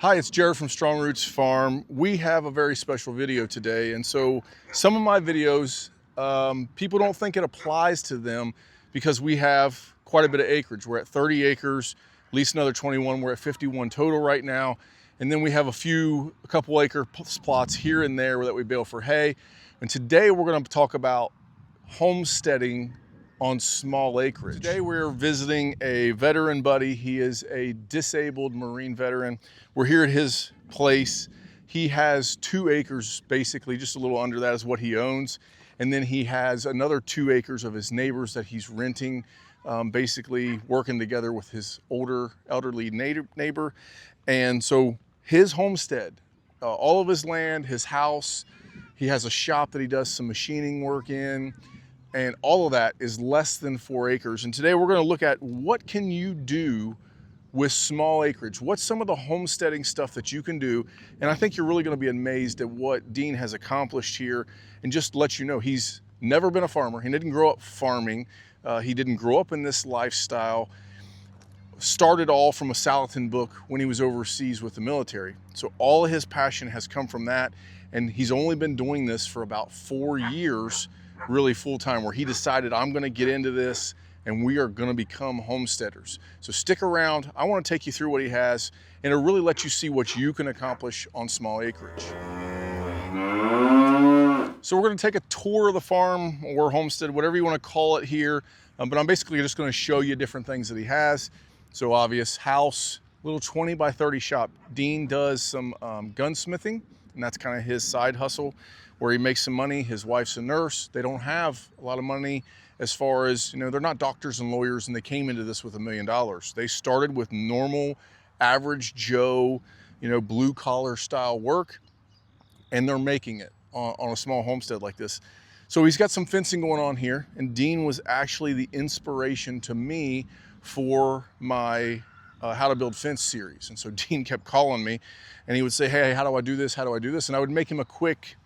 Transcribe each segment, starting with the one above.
Hi, it's Jared from Strongroots Farm. We have a very special video today, and so some of my videos, people don't think it applies to them because we have quite a bit of acreage. We're at 30 acres, at least another 21. We're at 51 total right now, and then we have a couple acre plots here and there that we bale for hay. And today we're going to talk about homesteading on small acreage. Today we're visiting a veteran buddy. He is a disabled Marine veteran. We're here at his place. He has 2 acres, basically, just a little under that is what he owns. And then he has another 2 acres of his neighbors that he's renting, basically working together with his elderly neighbor. And so his homestead, all of his land, his house, he has a shop that he does some machining work in, and all of that is less than 4 acres. And today we're going to look at what can you do with small acreage. What's some of the homesteading stuff that you can do? And I think you're really going to be amazed at what Dean has accomplished here. And just to let you know, he's never been a farmer. He didn't grow up farming. He didn't grow up in this lifestyle. Started all from a Salatin book when he was overseas with the military. So all of his passion has come from that. And he's only been doing this for about 4 years, really full time, where he decided, I'm going to get into this and we are going to become homesteaders. So stick around. I want to take you through what he has and it'll really let you see what you can accomplish on small acreage. So we're going to take a tour of the farm or homestead, whatever you want to call it here. But I'm basically just going to show you different things that he has. So obvious house, little 20 by 30 shop. Dean does some gunsmithing, and that's kind of his side hustle where he makes some money. His wife's a nurse. They don't have a lot of money as far as, they're not doctors and lawyers, and they came into this with $1 million. They started with normal, average Joe, blue collar style work, and they're making it on a small homestead like this. So he's got some fencing going on here, and Dean was actually the inspiration to me for my How to Build Fence series. And so Dean kept calling me and he would say, hey, how do I do this? How do I do this? And I would make him a quick,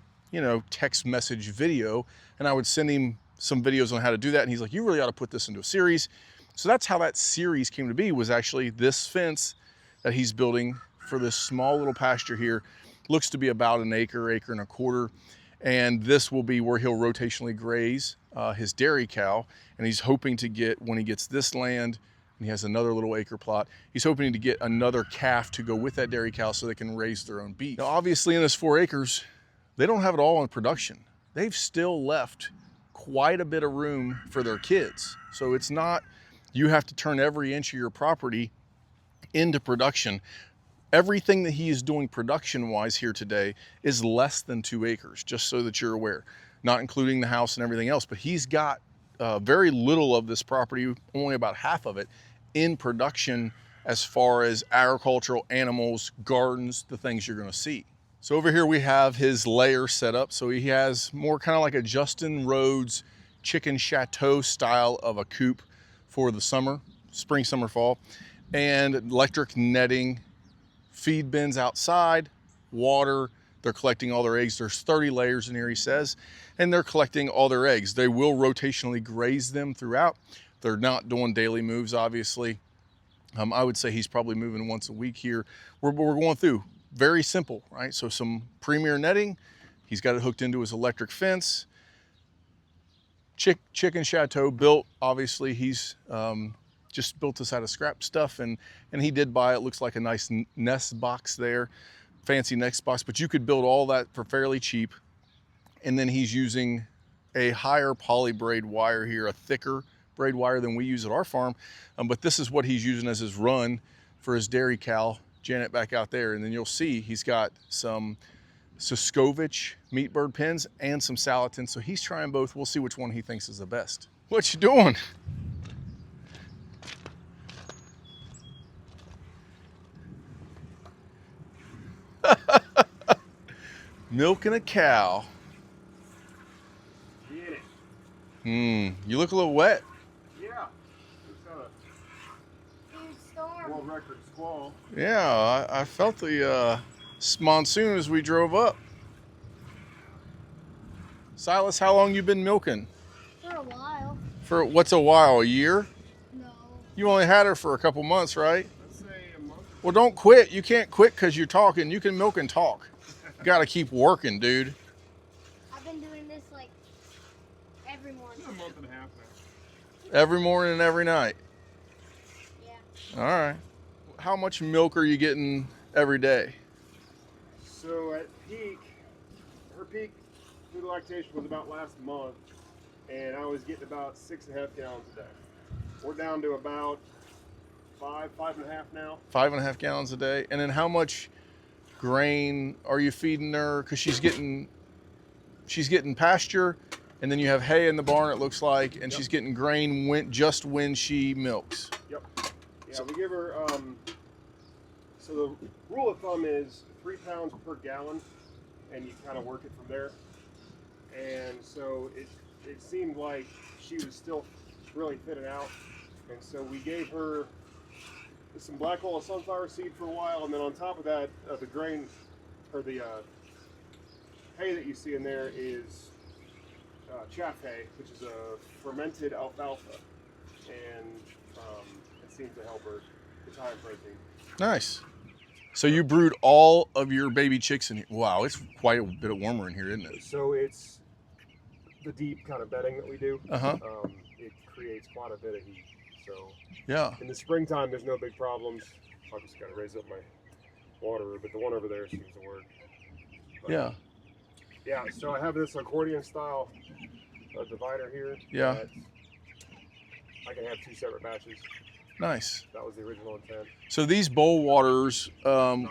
text message video, and I would send him some videos on how to do that. And he's like, you really ought to put this into a series. So that's how that series came to be, was actually this fence that he's building for this small little pasture here. Looks to be about an acre and a quarter. And this will be where he'll rotationally graze his dairy cow. And he's hoping to get, when he gets this land, and he has another little acre plot, he's hoping to get another calf to go with that dairy cow so they can raise their own beef. Now, obviously in this 4 acres, they don't have it all in production. They've still left quite a bit of room for their kids. So it's not, you have to turn every inch of your property into production. Everything that he is doing production-wise here today is less than 2 acres, just so that you're aware, not including the house and everything else. But he's got very little of this property, only about half of it, in production as far as agricultural, animals, gardens, the things you're going to see. So over here we have his layer set up. So he has more kind of like a Justin Rhodes chicken chateau style of a coop for the summer, spring, summer, fall, and electric netting, feed bins outside, water. They're collecting all their eggs. There's 30 layers in here, he says, and they're collecting all their eggs. They will rotationally graze them throughout. They're not doing daily moves, obviously. I would say he's probably moving once a week here. We're going through, very simple, right? So some premier netting. He's got it hooked into his electric fence. Chicken chateau built, obviously. He's just built this out of scrap stuff, and he did buy, it looks like a nice nest box there, fancy nest box, but you could build all that for fairly cheap. And then he's using a higher poly braid wire here, a thicker braid wire than we use at our farm, but this is what he's using as his run for his dairy cow, Janet, back out there. And then you'll see he's got some Soskovich meat bird pins and some Salatin, so he's trying both. We'll see which one he thinks is the best. What you doing? Milking a cow. Get it. You look a little wet. Yeah. It's got a world record squall. Yeah, I felt the monsoon as we drove up. Silas, how long you been milking? For a while. For what's a while? A year? No. You only had her for a couple months, right? Let's say a month or Well, don't quit. You can't quit because you're talking. You can milk and talk. You got to keep working, dude. I've been doing this like every morning. It's a month and a half now. Every morning and every night. Yeah. All right. How much milk are you getting every day? So at peak, her peak through lactation was about last month, and I was getting about 6.5 gallons a day. We're down to about 5.5 now. 5.5 gallons a day. And then how much grain are you feeding her? Because she's getting pasture, and then you have hay in the barn, it looks like, and she's getting grain just when she milks. Yep. Yeah, we give her, so the rule of thumb is 3 pounds per gallon, and you kind of work it from there. And so it seemed like she was still really thinning out, and so we gave her some black oil sunflower seed for a while, and then on top of that, the grain, or the hay that you see in there is chaff hay, which is a fermented alfalfa, and it seems to help her with high protein. Nice. So you brood all of your baby chicks in here. Wow, it's quite a bit warmer in here, isn't it? So it's the deep kind of bedding that we do. Uh-huh. It creates quite a bit of heat. So Yeah. in the springtime, there's no big problems. I just got to raise up my waterer, but the one over there seems to work. But, Yeah. Yeah, so I have this accordion style divider here. Yeah. that I can have 2 separate batches. Nice. That was the original intent. So these bowl waters, Not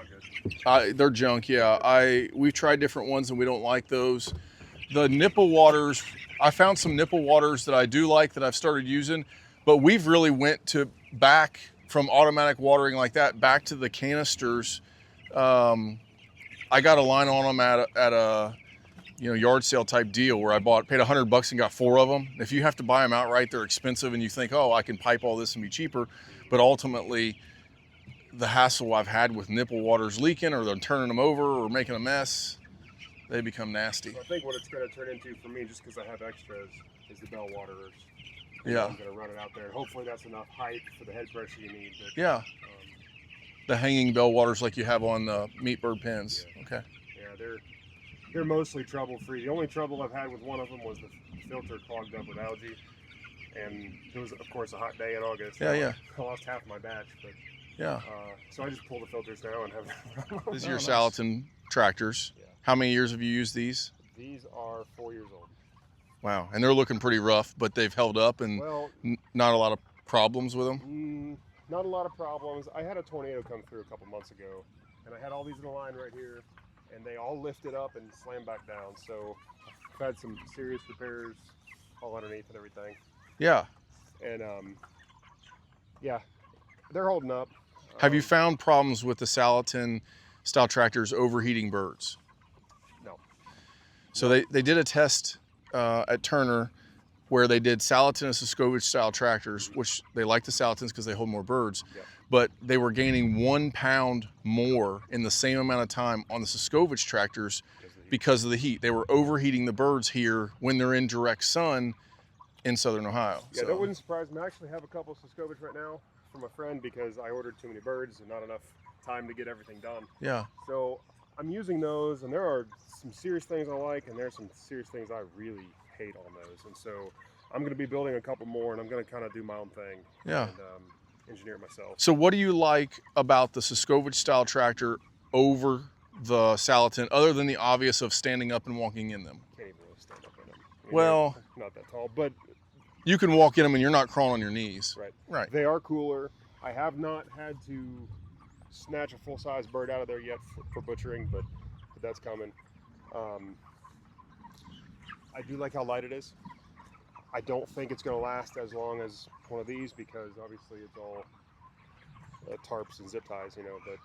good. they're junk. Yeah, we've tried different ones and we don't like those. The nipple waters, I found some nipple waters that I do like that I've started using, but we've really went to back from automatic watering like that back to the canisters. I got a line on them at a yard sale type deal where I paid $100 and got 4 of them. If you have to buy them outright, they're expensive, and you think, oh, I can pipe all this and be cheaper. But ultimately, the hassle I've had with nipple waters leaking, or they're turning them over or making a mess, they become nasty. So I think what it's going to turn into for me, just because I have extras, is the bell waterers. Yeah. I'm going to run it out there. Hopefully that's enough height for the head pressure you need. But, Yeah. The hanging bell waters like you have on the meat bird pens. Yeah. Okay. Yeah, they're mostly trouble-free. The only trouble I've had with one of them was the filter clogged up with algae. And it was, of course, a hot day in August. Yeah. I lost half my batch. But Yeah. so I just pull the filters now and have These are your nice. Salatin tractors. Yeah. How many years have you used these? These are 4 years old. Wow. And they're looking pretty rough, but they've held up and Well, not a lot of problems with them. not a lot of problems. I had a tornado come through a couple months ago, and I had all these in a line right here, and they all lifted up and slammed back down. So I've had some serious repairs all underneath and everything. Yeah. And yeah, they're holding up. Have you found problems with the Salatin style tractors overheating birds? No. So they did a test at Turner where they did Salatin and Saskovich style tractors, which they like the Salatins because they hold more birds, Yep. but they were gaining 1 pound more in the same amount of time on the Saskovich tractors because of the heat. They were overheating the birds here when they're in direct sun in Southern Ohio. Yeah, So, that wouldn't surprise me. I actually have a couple of Saskovich right now from a friend because I ordered too many birds and not enough time to get everything done. yeah. So I'm using those, and there are some serious things I like, and there's some serious things I really hate on those. And so I'm going to be building a couple more, and I'm going to kind of do my own thing. Yeah. And engineer it myself. So what do you like about the Saskovich style tractor over the Salatin, other than the obvious of standing up and walking in them? Can't even really stand up in them. I mean, Well, they're not that tall, but you can walk in them and you're not crawling on your knees. right. Right. They are cooler. I have not had to snatch a full-size bird out of there yet for butchering, but that's coming. I do like how light it is. I don't think it's going to last as long as one of these because obviously it's all tarps and zip ties, but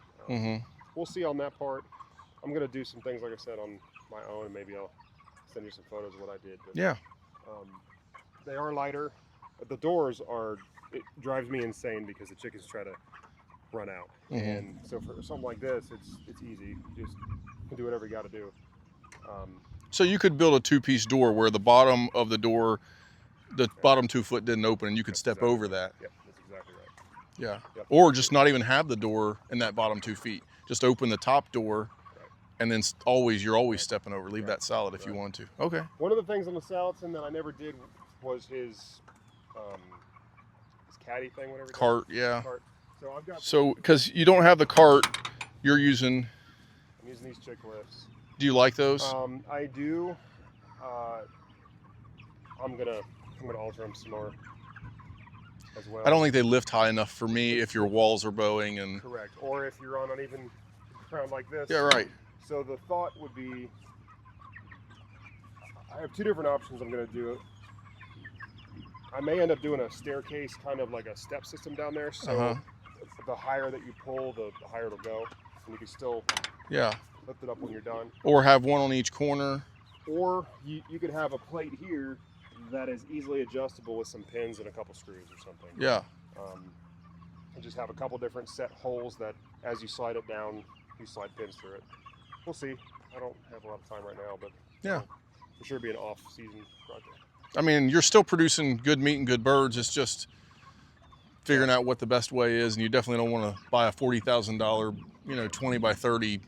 we'll see on that part. I'm going to do some things, like I said, on my own, and maybe I'll send you some photos of what I did. But, Yeah. they are lighter. The doors it drives me insane because the chickens try to run out. And so for something like this, it's easy. You just can do whatever you got to do. So you could build a 2-piece door where the bottom of the door, the bottom 2 foot didn't open, and you could That's step exactly over right. that. Yep, that's exactly right. Yeah. Yep. Or just not even have the door in that bottom 2 feet. Just open the top door, and then you're always stepping over. Leave that salad if you want to. Okay. One of the things on the Salatin that I never did was his caddy thing, whatever. Cart, yeah. Cart. So I've got. So, because you don't have the cart, you're using. I'm using these chick lifts. Do you like those? I do. I'm gonna alter them some more as well. I don't think they lift high enough for me if your walls are bowing and. Correct. Or if you're on uneven ground like this. Yeah, right. So the thought would be, I have two different options I'm gonna do. I may end up doing a staircase, kind of like a step system down there. So the higher that you pull, the higher it'll go, and you can still lift it up when you're done. Or have one on each corner. Or you could have a plate here that is easily adjustable with some pins and a couple screws or something. Yeah. And just have a couple different set holes that, as you slide it down, you slide pins through it. We'll see. I don't have a lot of time right now, but yeah, for sure be an off-season project. I mean, you're still producing good meat and good birds. It's just figuring out what the best way is, and you definitely don't want to buy a $40,000, 20 by 30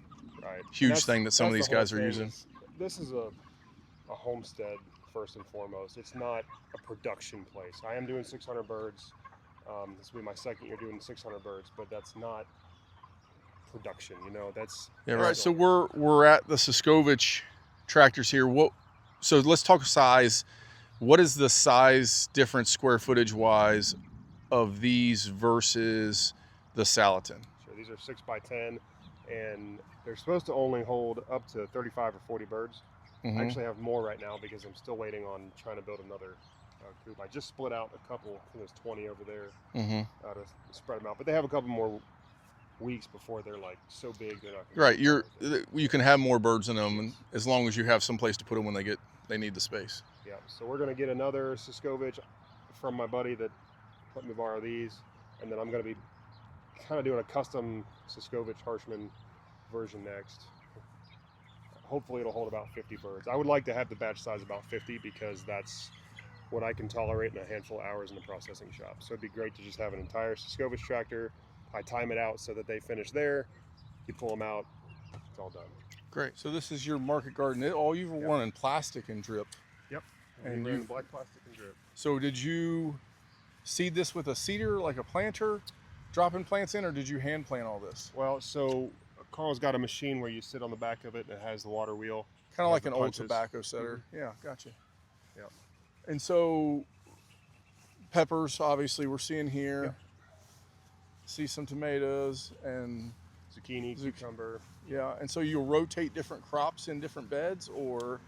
huge thing that some of these guys are using. This is a homestead first and foremost. It's not a production place. I am doing 600 birds. This will be my second year doing 600 birds, but that's not production. That's right. So we're at the Siskovich tractors here. So let's talk size. What is the size difference square footage wise of these versus the Salatin? Sure. These are 6 by 10, and they're supposed to only hold up to 35 or 40 birds. I actually have more right now because I'm still waiting on trying to build another coop. I just split out a couple. I think there's 20 over there to spread them out, but they have a couple more weeks before they're like so big they're not gonna you can have more birds in them, and as long as you have some place to put them when they need the space. Yeah, so we're gonna get another Siskovich from my buddy that let me borrow these, and then I'm gonna be kind of doing a custom Siskovich Harshman version next. Hopefully it'll hold about 50 birds. I would like to have the batch size about 50 because that's what I can tolerate in a handful of hours in the processing shop. So it'd be great to just have an entire Siskovich tractor. I time it out so that they finish there. You pull them out, it's all done. Great. So this is your market garden. All you've run in plastic and drip. Yep. And you black plastic and drip. So did you seed this with a seeder, like a planter, dropping plants in, or did you hand plant all this? Well, so Carl's got a machine where you sit on the back of it and it has the water wheel. Kind of like an old tobacco setter. Yeah, gotcha. Yeah. And so peppers, obviously, we're seeing here. Yep. See some tomatoes and zucchini, cucumber. Yeah, and so you'll rotate different crops in different beds, or?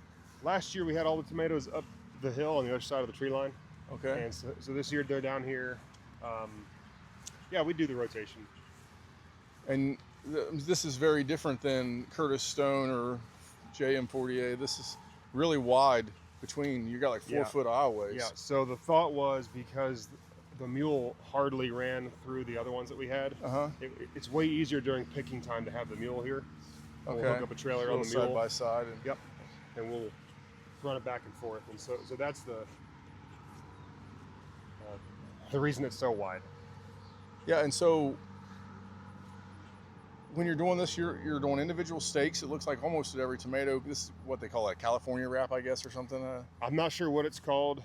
Last year we had all the tomatoes up the hill on the other side of the tree line. Okay. And so this year they're down here. Yeah, we do the rotation. And this is very different than Curtis Stone or JM48. This is really wide between. You got like 4 foot aisleways. Yeah. So the thought was, because the mule hardly ran through the other ones that we had. It's way easier during picking time to have the mule here. Okay. We'll hook up a trailer on the mule side by side. And we'll run it back and forth. And so that's the reason it's so wide. Yeah, and so when you're doing this, you're doing individual stakes. It looks like almost at every tomato. This is what they call a California wrap, I guess, or something. I'm not sure what it's called.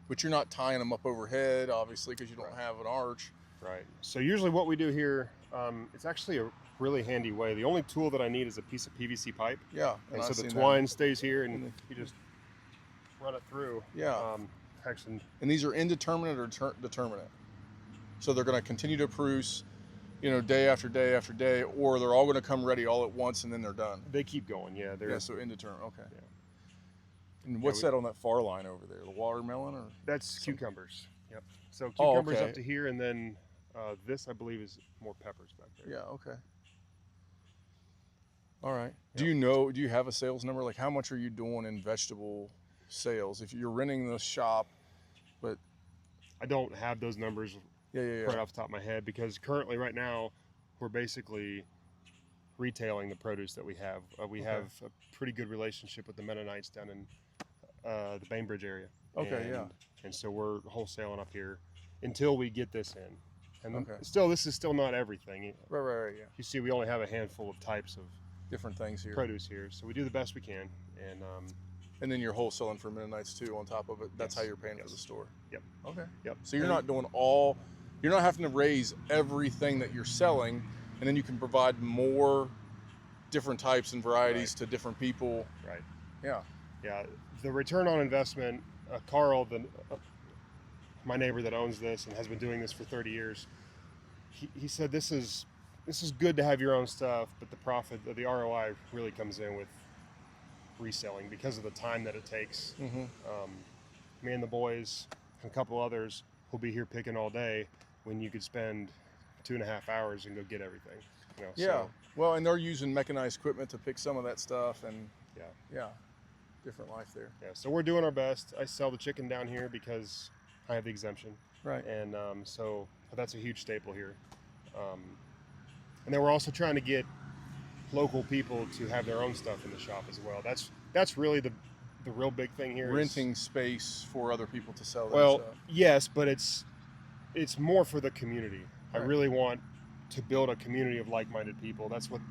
But you're not tying them up overhead, obviously, because you don't have an arch. Right. So usually what we do here, it's actually a really handy way. The only tool that I need is a piece of PVC pipe. Yeah. And so the twine stays here, and you just run it through. Yeah. Actually. And these are indeterminate or determinate. So they're going to continue to produce, day after day after day, or they're all going to come ready all at once and then they're done. They keep going, yeah. So indeterminate. Okay. Yeah. And what's that on that far line over there? The watermelon, or? That's cucumbers. Yep. So cucumbers up to here, and then this, I believe, is more peppers back there. Yeah. Okay. All right. Yep. Do you have a sales number? Like, how much are you doing in vegetable sales? If you're renting the shop, but I don't have those numbers right off the top of my head, because currently, right now, we're basically retailing the produce that we have. We have a pretty good relationship with the Mennonites down in the Bainbridge area. Okay, and so we're wholesaling up here until we get this in. And Okay. still, this is still not everything. Right, yeah. You see, we only have a handful of types of Different things here. produce here, so we do the best we can. And then you're wholesaling for Mennonites too on top of it. That's Yes. how you're paying for Yes. the store. Yep. Okay. Yep. So you're not doing all, you're not having to raise everything that you're selling, and then you can provide more different types and varieties to different people. Right. Yeah. Yeah. The return on investment, Carl, my neighbor that owns this and has been doing this for 30 years, he said this is good to have your own stuff, but the profit, the ROI really comes in with reselling because of the time that it takes. Mm-hmm. Me and the boys and a couple others will be here picking all day when you could spend 2.5 hours and go get everything. You know, Yeah. so, Well, and they're using mechanized equipment to pick some of that stuff, and yeah. different life there. Yeah, so we're doing our best. I sell the chicken down here because I have the exemption. Right. And so that's a huge staple here. And then we're also trying to get local people to have their own stuff in the shop as well. That's really the real big thing here. Renting space for other people to sell their Well, stuff. yes, but it's more for the community. I Right. really want to build a community of like-minded people. That's what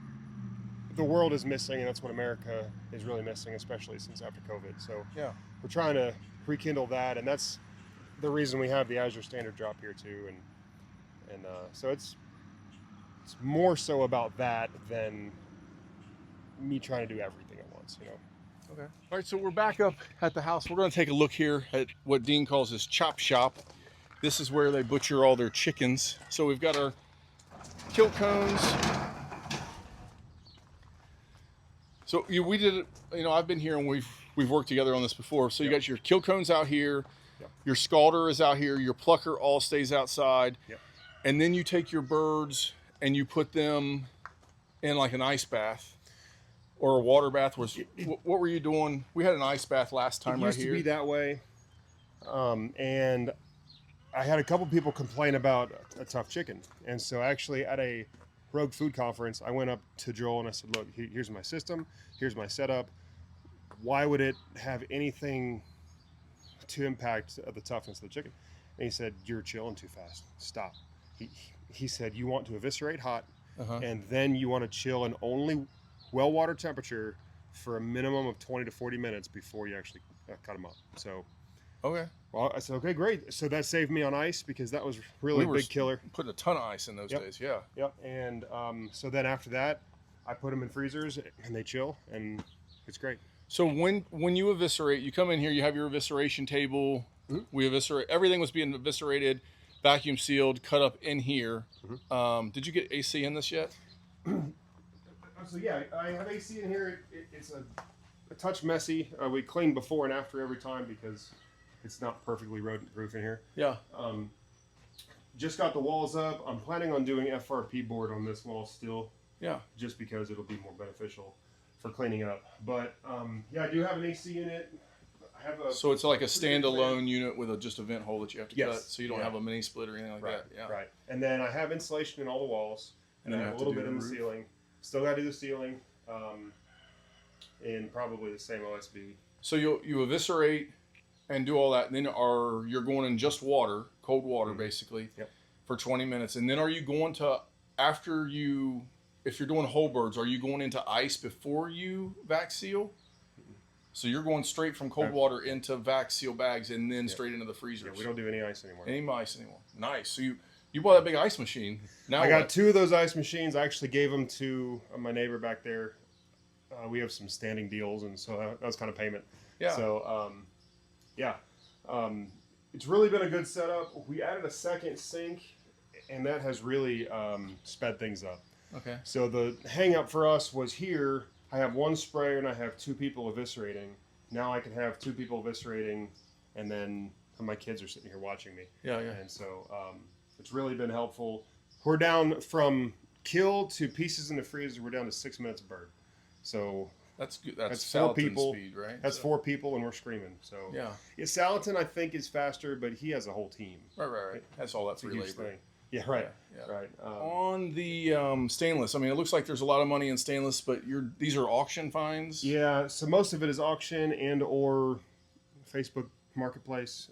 the world is missing, and that's what America is really missing, especially since after COVID. So Yeah. we're trying to rekindle that, and that's the reason we have the Azure Standard drop here too. And so it's more so about that than me trying to do everything at once, you know. Okay. All right, so we're back up at the house. We're going to take a look here at what Dean calls his chop shop. This is where they butcher all their chickens. So we've got our kill cones. So we did it, you know, I've been here and we've worked together on this before. So you got your kill cones out here. Yep. Your scalder is out here. Your plucker all stays outside. Yep. And then you take your birds and you put them in like an ice bath or a water bath. What were you doing? We had an ice bath last time right It used here. to be that way, and I had a couple people complain about a tough chicken. And so actually at a Rogue Food Conference, I went up to Joel and I said, look, here's my system, here's my setup. Why would it have anything to impact the toughness of the chicken? And he said, you're chilling too fast. Stop. He said, you want to eviscerate hot, and then you want to chill in only well water temperature for a minimum of 20 to 40 minutes before you actually cut them up. So, Okay. well, I said, okay, great. So that saved me on ice because that was really a big killer. Putting a ton of ice in those Yep. days. Yeah. Yep. And so then after that, I put them in freezers and they chill, and it's great. So when you eviscerate, you come in here, you have your evisceration table. Mhm. We eviscerate. Everything was being eviscerated, vacuum sealed, cut up in here. Did you get AC in this yet? So yeah, I have AC in here. It's a touch messy. We clean before and after every time because it's not perfectly rodent proof in here. Yeah. Just got the walls up. I'm planning on doing FRP board on this wall still, Yeah. just because it'll be more beneficial for cleaning up. But yeah, I do have an AC unit. I have a So it's like a standalone unit with just a vent hole that you have to Yes. cut, so you don't have a mini split or anything like right, that. Yeah. right. And then I have insulation in all the walls, and And I you have a have to little do bit in the the roof? ceiling. Still got to do the ceiling, in probably the same OSB. So you eviscerate and do all that, and then you're going in just water, cold water basically, Yep. for 20 minutes, and then are you going to if you're doing whole birds, are you going into ice before you vac seal? So you're going straight from cold water into vac seal bags and then straight into the freezers. Yeah, we don't do any ice anymore. Any ice anymore. Nice. So you bought a big ice machine. Now I got what? 2 of those ice machines. I actually gave them to my neighbor back there. We have some standing deals, and so that was kind of payment. Yeah. So, it's really been a good setup. We added a second sink, and that has really sped things up. Okay. So the hang up for us was here. I have 1 sprayer and I have 2 people eviscerating. Now I can have 2 people eviscerating, and then my kids are sitting here watching me. Yeah, yeah. And so it's really been helpful. We're down from kill to pieces in the freezer. We're down to 6 minutes a bird. So That's good. That's 4 Salatin people. speed, right? That's So- 4 people, and we're screaming. So Yeah. Salatin I think is faster, but he has a whole team. Right. That's all that It's a free huge labor. thing. Yeah, right. Yeah. Right. On the stainless, I mean, it looks like there's a lot of money in stainless, but these are auction finds. Yeah, so most of it is auction and or Facebook Marketplace.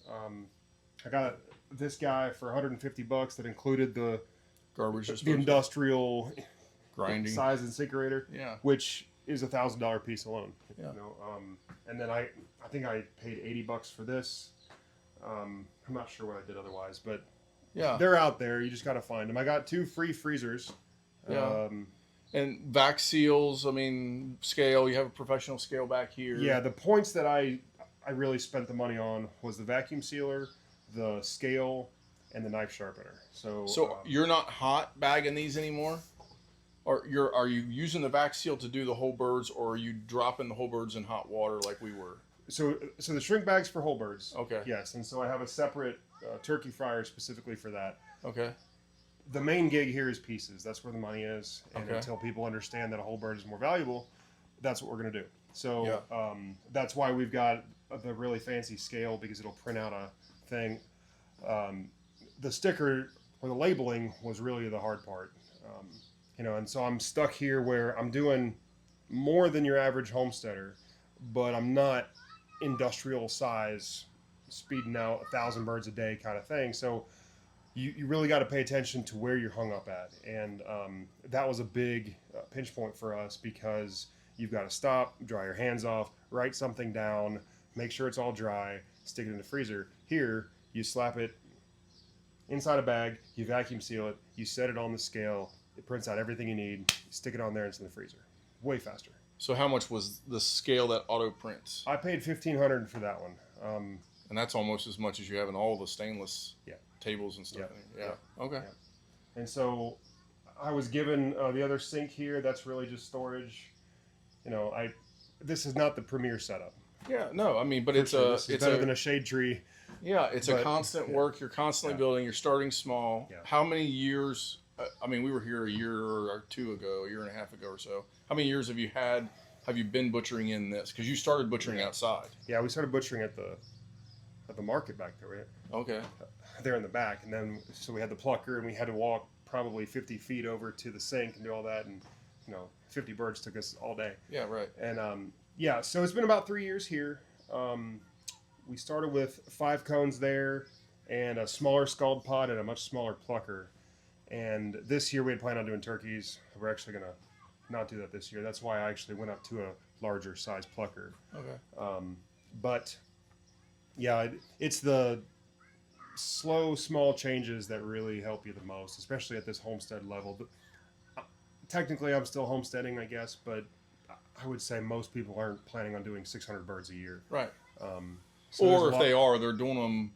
I got this guy for 150 bucks that included the Garbage the disposal. industrial Grinding. size incinerator, Yeah. which is $1,000 piece alone. Yeah. You know, and then I think I paid 80 bucks for this. I'm not sure what I did otherwise, but Yeah. they're out there. You just got to find them. I got 2 free freezers. Yeah. And vac seals, I mean, scale, you have a professional scale back here. Yeah, the points that I really spent the money on was the vacuum sealer, the scale, and the knife sharpener. So you're not hot bagging these anymore? Or are you using the vac seal to do the whole birds, or are you dropping the whole birds in hot water like we were? So the shrink bags for whole birds. Okay. Yes, and so I have a separate turkey fryer specifically for that. Okay. The main gig here is pieces. That's where the money is. And Okay. until people understand that a whole bird is more valuable, that's what we're going to do. So Yeah. that's why we've got the really fancy scale, because it'll print out a thing. The sticker or the labeling was really the hard part. You know, and so I'm stuck here where I'm doing more than your average homesteader, but I'm not industrial size, speeding out 1,000 birds a day kind of thing. So you really got to pay attention to where you're hung up at. And that was a big pinch point for us, because you've got to stop, dry your hands off, write something down, make sure it's all dry, stick it in the freezer. Here, you slap it inside a bag, you vacuum seal it, you set it on the scale, it prints out everything you need, you stick it on there, and it's in the freezer. Way faster. So how much was the scale that auto prints? I paid $1,500 for that one. And that's almost as much as you have in all the stainless tables and stuff. Yeah. Yeah. Okay. Yeah. And so I was given the other sink here. That's really just storage. You know, this is not the premier setup. Yeah. No, I mean, but This is better than a shade tree. Yeah, it's a but- constant work. You're constantly Yeah. building. You're starting small. Yeah. How many years? I mean, we were here a year or two ago, a year and a half ago or so. How many years have you had? Have you been butchering in this? Because you started butchering outside. Yeah, we started butchering at the market back there, right? Okay. There in the back, and then so we had the plucker, and we had to walk probably 50 feet over to the sink and do all that, and 50 birds took us all day. Yeah. Right. And yeah, so it's been about 3 years here. We started with 5 cones there, and a smaller scald pod and a much smaller plucker. And this year we had planned on doing turkeys. We're actually gonna not do that this year. That's why I actually went up to a larger size plucker. Okay. But yeah, it's the slow, small changes that really help you the most, especially at this homestead level. Technically, I'm still homesteading, I guess, but I would say most people aren't planning on doing 600 birds a year. Right. So there's Or a if lot- they are, they're doing them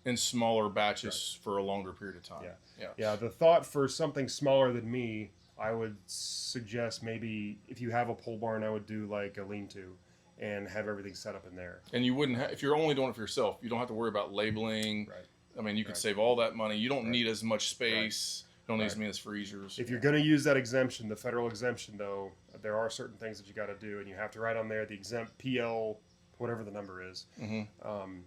in smaller batches for a longer period of time. Yeah. Yeah. Yeah, the thought for something smaller than me, I would suggest maybe if you have a pole barn, I would do like a lean-to and have everything set up in there. And you wouldn't if you're only doing it for yourself, you don't have to worry about labeling. Right. I mean, you could Right. save all that money. You don't Right. need as much space. You don't need as Right. many as freezers. If you're going to use that exemption, the federal exemption, though, there are certain things that you got to do, and you have to write on there the exempt PL, whatever the number is. Mm-hmm.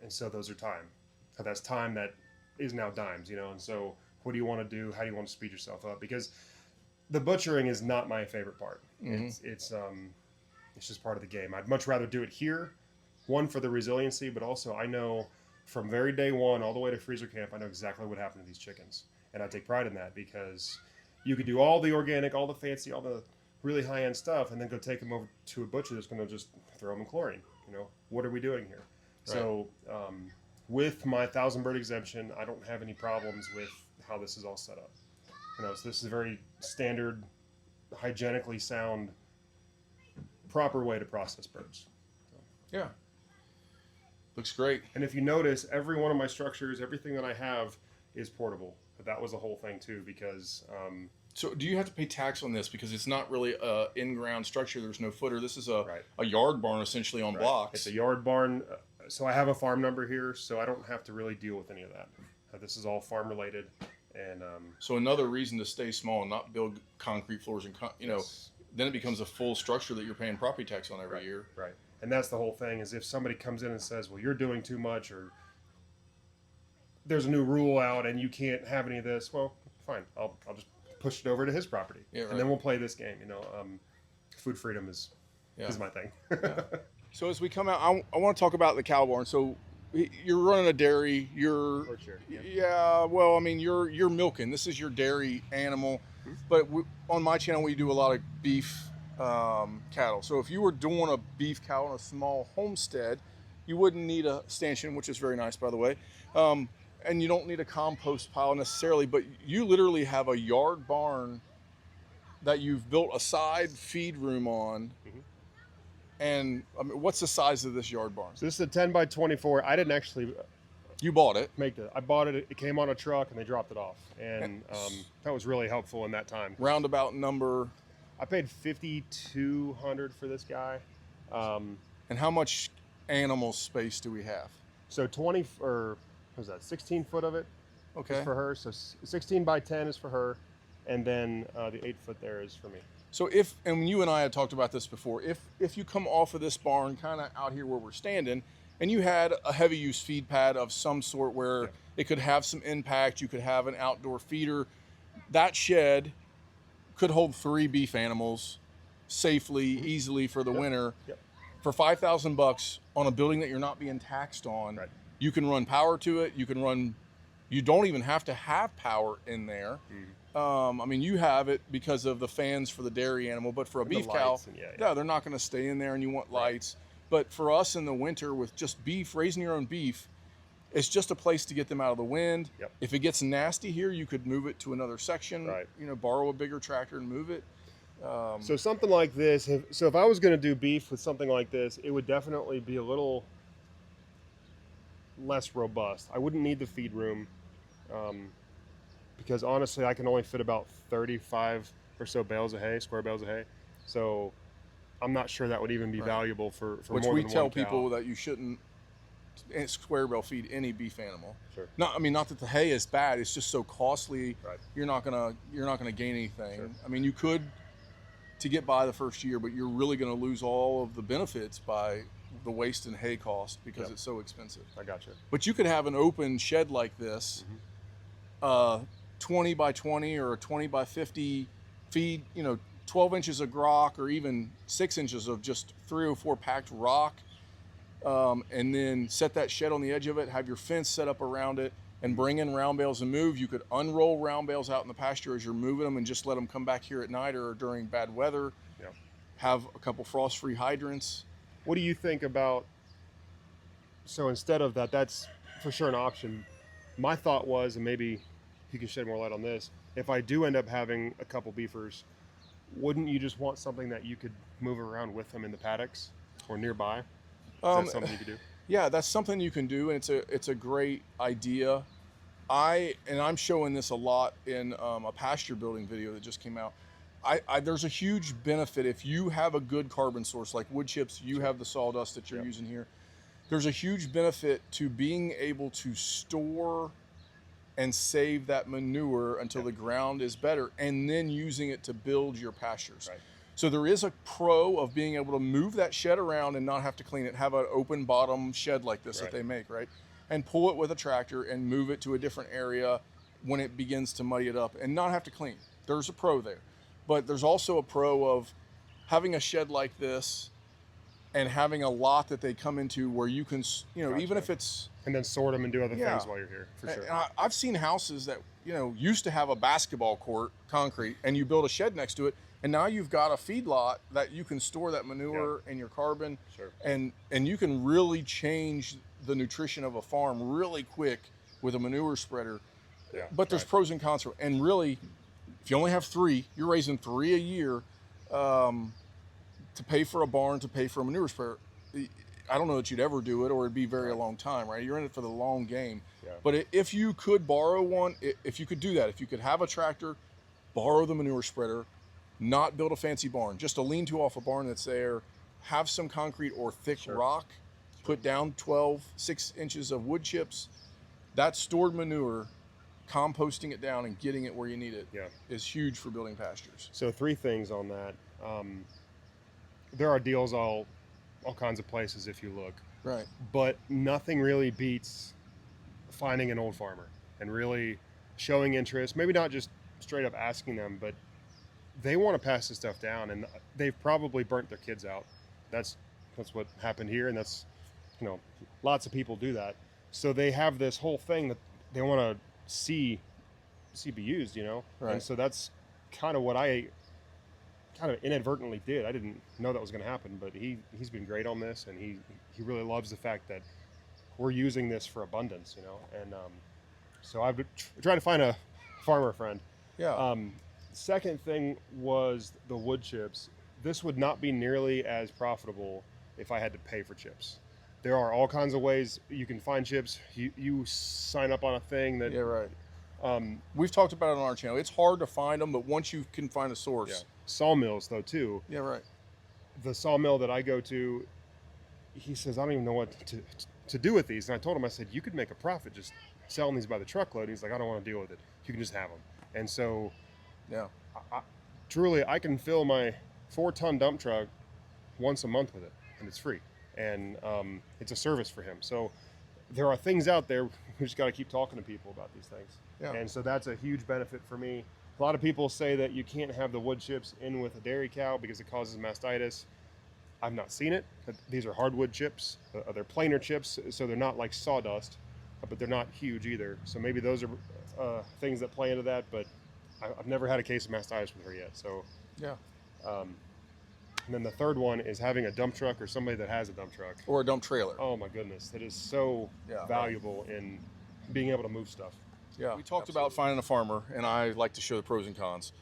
And so those are time. So that's time that is now dimes, And so what do you want to do? How do you want to speed yourself up? Because the butchering is not my favorite part. Mhm. It's just part of the game. I'd much rather do it here, one for the resiliency, but also I know from very day one all the way to freezer camp, I know exactly what happened to these chickens, and I take pride in that, because you could do all the organic, all the fancy, all the really high end stuff, and then go take them over to a butcher that's going to just throw them in chlorine. What are we doing here? Right. So with my 1,000 bird exemption, I don't have any problems with how this is all set up. So this is a very standard, hygienically sound, proper way to process birds. Yeah. Looks great. And if you notice, every one of my structures, everything that I have is portable. But that was the whole thing too, because So do you have to pay tax on this, because it's not really a in-ground structure? There's no footer. This is Right. a yard barn essentially on blocks. it's a yard barn. So I have a farm number here, so I don't have to really deal with any of that. This is all farm related, and So another reason to stay small and not build concrete floors and yes. then it becomes a full structure that you're paying property tax on every Right. year. Right. And that's the whole thing, is if somebody comes in and says, well, you're doing too much, or there's a new rule out and you can't have any of this, well, fine. I'll just push it over to his property. Yeah, right. And then we'll play this game. Food freedom is my thing. So as we come out, I want to talk about the Cowborn. So you're running a dairy. You're For sure. yeah. Well, I mean, you're milking. This is your dairy animal, but on my channel we do a lot of beef cattle. So if you were doing a beef cow on a small homestead, you wouldn't need a stanchion, which is very nice, by the way. And you don't need a compost pile necessarily, but you literally have a yard barn that you've built a side feed room on. And I mean, what's the size of this yard barn? So this is a 10 by 24. I didn't actually You bought it. make it. I bought it. It came on a truck and they dropped it off, and that was really helpful in that time. Roundabout number. I paid $5,200 for this guy. And how much animal space do we have? So 20 or what was that? 16 foot of it Okay. is for her. So 16 by 10 is for her, and then the 8 foot there is for me. So and you and I had talked about this before, if you come off of this barn kind of out here where we're standing, and you had a heavy use feed pad of some sort where it could have some impact, you could have an outdoor feeder, that shed could hold 3 beef animals safely, easily for the winter. For $5,000 on a building that you're not being taxed on, you can run power to it. You don't even have to have power in there. I mean, you have it because of the fans for the dairy animal, but for a beef cow, they're not going to stay in there, and you want lights. But for us in the winter with just beef, raising your own beef, it's just a place to get them out of the wind. If it gets nasty here, you could move it to another section, you know, borrow a bigger tractor and move it. So something like this, if I was going to do beef with something like this, it would definitely be a little less robust. I wouldn't need the feed room, because honestly, I can only fit about 35 or so bales of hay, square bales of hay. So I'm not sure that would even be valuable for Which more we than tell one cow. people that you shouldn't square bale feed any beef animal. Sure. I mean, not that the hay is bad. It's just so costly. You're not gonna gain anything. I mean, you could to get by the first year, but you're really going to lose all of the benefits by the waste and hay cost because it's so expensive. I gotcha. But you could have an open shed like this, 20 by 20 or a 20 by 50 feed, you know, 12 inches of rock or even 6 inches of just 3 or 4 packed rock, and then set that shed on the edge of it, have your fence set up around it, and bring in round bales and move. You could unroll round bales out in the pasture as you're moving them and just let them come back here at night or during bad weather. Have a couple frost-free hydrants. What do you think about, so instead of that, that's for sure an option. My thought was, and maybe you can shed more light on this, if I do end up having a couple beefers, wouldn't you just want something that you could move around with them in the paddocks or nearby? Is that something you could do? Yeah, that's something you can do, and it's a great idea. I'm showing this a lot in a pasture building video that just came out. There's a huge benefit if you have a good carbon source like wood chips. You have the sawdust that you're using here. There's a huge benefit to being able to store and save that manure until the ground is better, and then using it to build your pastures. So there is a pro of being able to move that shed around and not have to clean it, have an open bottom shed like this that they make, and pull it with a tractor and move it to a different area when it begins to muddy it up and not have to clean. There's a pro there. But there's also a pro of having a shed like this and having a lot that they come into where you can, you know, even if it's... And then sort them and do other things while you're here, for sure. And I've seen houses that, you know, used to have a basketball court, concrete, and you build a shed next to it, and now you've got a feed lot that you can store that manure and your carbon, and you can really change the nutrition of a farm really quick with a manure spreader. But there's pros and cons. And really, if you only have 3, you're raising 3 a year to pay for a barn, to pay for a manure spreader. I don't know that you'd ever do it, or it'd be very a long time, right? You're in it for the long game. But if you could borrow one, if you could do that, if you could have a tractor, borrow the manure spreader, not build a fancy barn, just a lean-to off a barn that's there, have some concrete or thick rock, put down 6 inches of wood chips, that stored manure, composting it down and getting it where you need it is huge for building pastures. So 3 things on that. There are deals all kinds of places if you look. But nothing really beats finding an old farmer and really showing interest. Maybe not just straight up asking them, but they want to pass this stuff down, and they've probably burnt their kids out. That's what happened here, and that's lots of people do that. So they have this whole thing that they want to see be used, Right. And so that's kind of what I kind of inadvertently did. I didn't know that was going to happen, but he's been great on this, and he really loves the fact that we're using this for abundance, and so I've been trying to find a farmer friend. Yeah. Second thing was the wood chips. This would not be nearly as profitable if I had to pay for chips. There are all kinds of ways you can find chips. You sign up on a thing that. Yeah, right. We've talked about it on our channel. It's hard to find them, but once you can find a source. Yeah. Sawmills, though, too. Yeah, right. The sawmill that I go to, he says, I don't even know what to do with these. And I told him, I said, you could make a profit just selling these by the truckload. He's like, I don't want to deal with it. You can just have them. And so, yeah, truly, I can fill my 4-ton dump truck once a month with it, and it's free. And it's a service for him. So there are things out there. We just got to keep talking to people about these things. Yeah. And so that's a huge benefit for me. A lot of people say that you can't have the wood chips in with a dairy cow because it causes mastitis. I've not seen it. These are hardwood chips. They're plainer chips, so they're not like sawdust, but they're not huge either. So maybe those are things that play into that, but I've never had a case of mastitis with her yet. So yeah. And then the third one is having a dump truck or somebody that has a dump truck. Or a dump trailer. Oh my goodness, it is so valuable in being able to move stuff. Yeah, we talked about finding a farmer, and I like to show the pros and cons.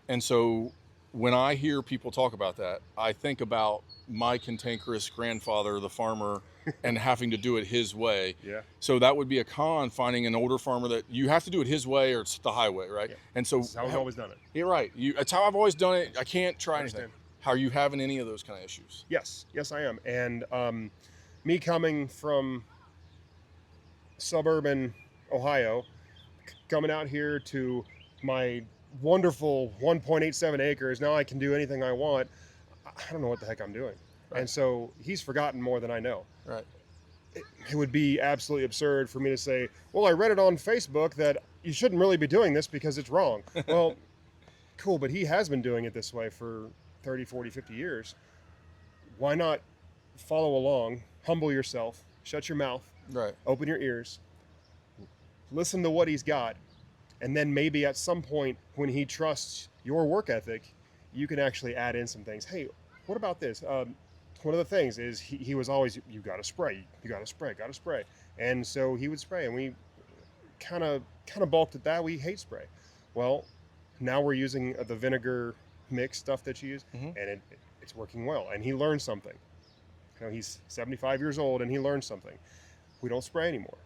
And so when I hear people talk about that, I think about my cantankerous grandfather, the farmer, and having to do it his way. Yeah. So that would be a con, finding an older farmer that you have to do it his way or it's the highway, right? Yeah. And so That's how I've always done it. You're right. That's how I've always done it. I can't try anything. Understand. How are you having any of those kind of issues? Yes, I am. And me coming from suburban Ohio, coming out here to my wonderful 1.87 acres, now I can do anything I want. I don't know what the heck I'm doing. Right. And so he's forgotten more than I know. Right. It would be absolutely absurd for me to say, well, I read it on Facebook that you shouldn't really be doing this because it's wrong. Well, cool, but he has been doing it this way for 30, 40, 50 years. Why not follow along, humble yourself, shut your mouth, Right. open your ears, listen to what he's got, and then maybe at some point when he trusts your work ethic, you can actually add in some things. Hey, what about this? One of the things is he was always, you got to spray, got to spray. And so he would spray, and we kind of balked at that. We hate spray. Well, now we're using the vinegar mix stuff that you use, and it's working well. And he learned something. He's 75 years old, and he learned something. We don't spray anymore.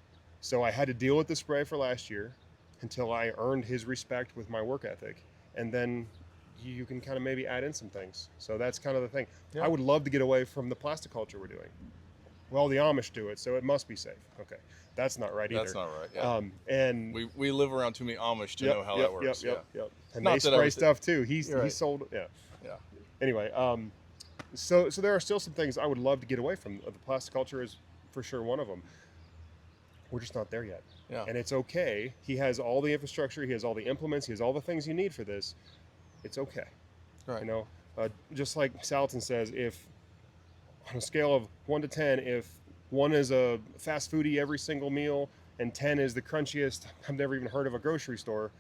So I had to deal with the spray for last year until I earned his respect with my work ethic. And then you can kind of maybe add in some things. So that's kind of the thing. Yeah. I would love to get away from the plastic culture we're doing. Well, the Amish do it, so it must be safe. Okay, that's not right either. That's not right. Yeah. And we live around too many Amish to know how that works. Yep. And Not they that I spray was- stuff too. He right. sold. Yeah. Yeah. Anyway, so there are still some things I would love to get away from. The plastic culture is for sure one of them. We're just not there yet. Yeah. And it's okay. He has all the infrastructure. He has all the implements. He has all the things you need for this. It's okay. Right. Just like Salatin says, if on a scale of 1 to 10, if 1 is a fast foodie every single meal and 10 is the crunchiest, I've never even heard of a grocery store.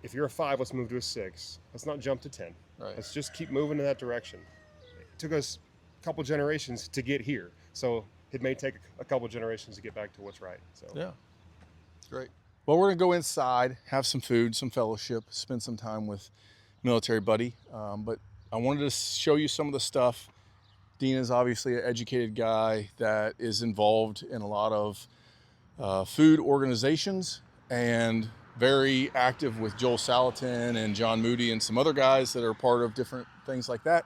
If you're a 5, let's move to a 6. Let's not jump to 10. Right. Let's just keep moving in that direction. It took us a couple generations to get here. So it may take a couple generations to get back to what's right. So Yeah. Great. Well, we're going to go inside, have some food, some fellowship, spend some time with military buddy. But I wanted to show you some of the stuff. Dean is obviously an educated guy that is involved in a lot of food organizations and very active with Joel Salatin and John Moody and some other guys that are part of different things like that.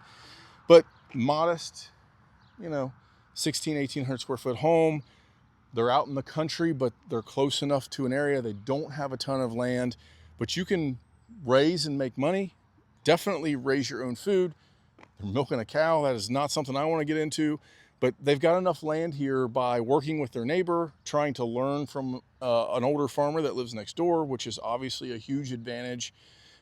But modest, 1,600 square foot home. They're out in the country, but they're close enough to an area. They don't have a ton of land, but you can raise and make money. Definitely raise your own food. They're milking a cow. That is not something I want to get into, but they've got enough land here by working with their neighbor, trying to learn from an older farmer that lives next door, which is obviously a huge advantage.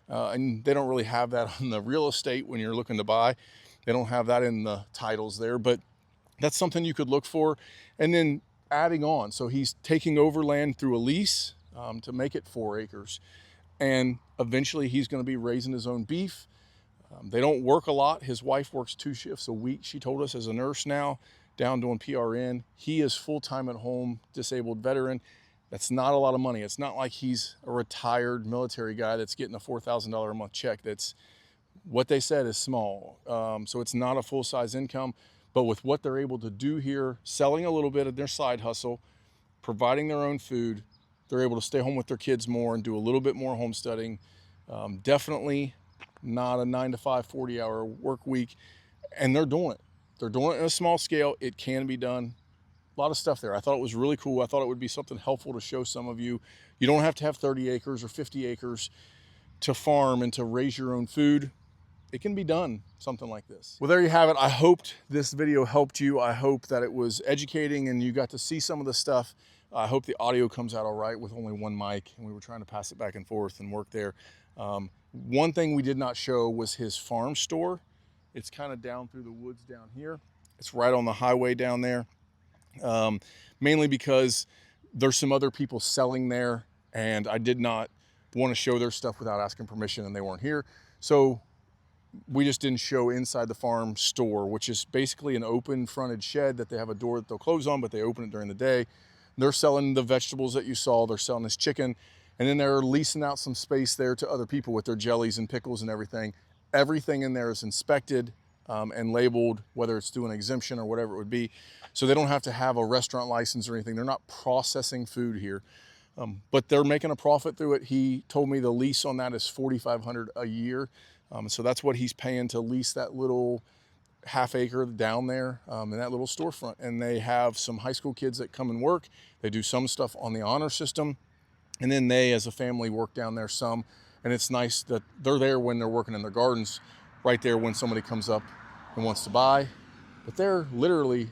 And they don't really have that on the real estate when you're looking to buy. They don't have that in the titles there, but That's something you could look for. And then adding on, so he's taking over land through a lease to make it 4 acres. And eventually he's going to be raising his own beef. They don't work a lot. His wife works 2 shifts a week, she told us, as a nurse now, down doing PRN. He is full-time at home, disabled veteran. That's not a lot of money. It's not like he's a retired military guy that's getting a $4,000 a month check. That's what they said is small. So it's not a full-size income, but with what they're able to do here, selling a little bit of their side hustle, providing their own food, they're able to stay home with their kids more and do a little bit more homesteading. Definitely not a 9-to-5, 40-hour work week. And they're doing it. They're doing it in a small scale. It can be done. A lot of stuff there. I thought it was really cool. I thought it would be something helpful to show some of you. You don't have to have 30 acres or 50 acres to farm and to raise your own food. It can be done, something like this. Well, there you have it. I hoped this video helped you. I hope that it was educating and you got to see some of the stuff. I hope the audio comes out all right with only one mic, and we were trying to pass it back and forth and work there. One thing we did not show was his farm store. It's kind of down through the woods down here. It's right on the highway down there. Mainly because there's some other people selling there, and I did not want to show their stuff without asking permission, and they weren't here. So we just didn't show inside the farm store, which is basically an open fronted shed that they have a door that they'll close on, but they open it during the day. They're selling the vegetables that you saw. They're selling this chicken, and then they're leasing out some space there to other people with their jellies and pickles and everything. Everything in there is inspected and labeled, whether it's through an exemption or whatever it would be. So they don't have to have a restaurant license or anything. They're not processing food here, but they're making a profit through it. He told me the lease on that is $4,500 a year. So that's what he's paying to lease that little half acre down there in that little storefront. And they have some high school kids that come and work. They do some stuff on the honor system. And then they, as a family, work down there some. And it's nice that they're there when they're working in their gardens, right there when somebody comes up and wants to buy. But they're literally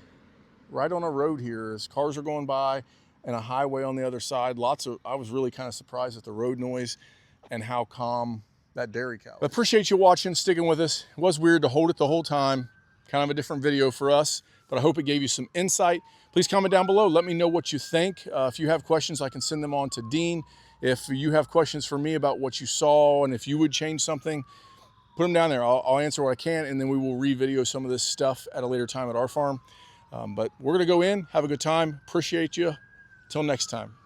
right on a road here as cars are going by and a highway on the other side. I was really kind of surprised at the road noise and how calm that dairy cow is. I appreciate you watching, sticking with us. It was weird to hold it the whole time. Kind of a different video for us, but I hope it gave you some insight. Please comment down below. Let me know what you think. If you have questions, I can send them on to Dean. If you have questions for me about what you saw and if you would change something, put them down there. I'll answer what I can, and then we will re-video some of this stuff at a later time at our farm. But we're gonna go in, have a good time. Appreciate you. Till next time.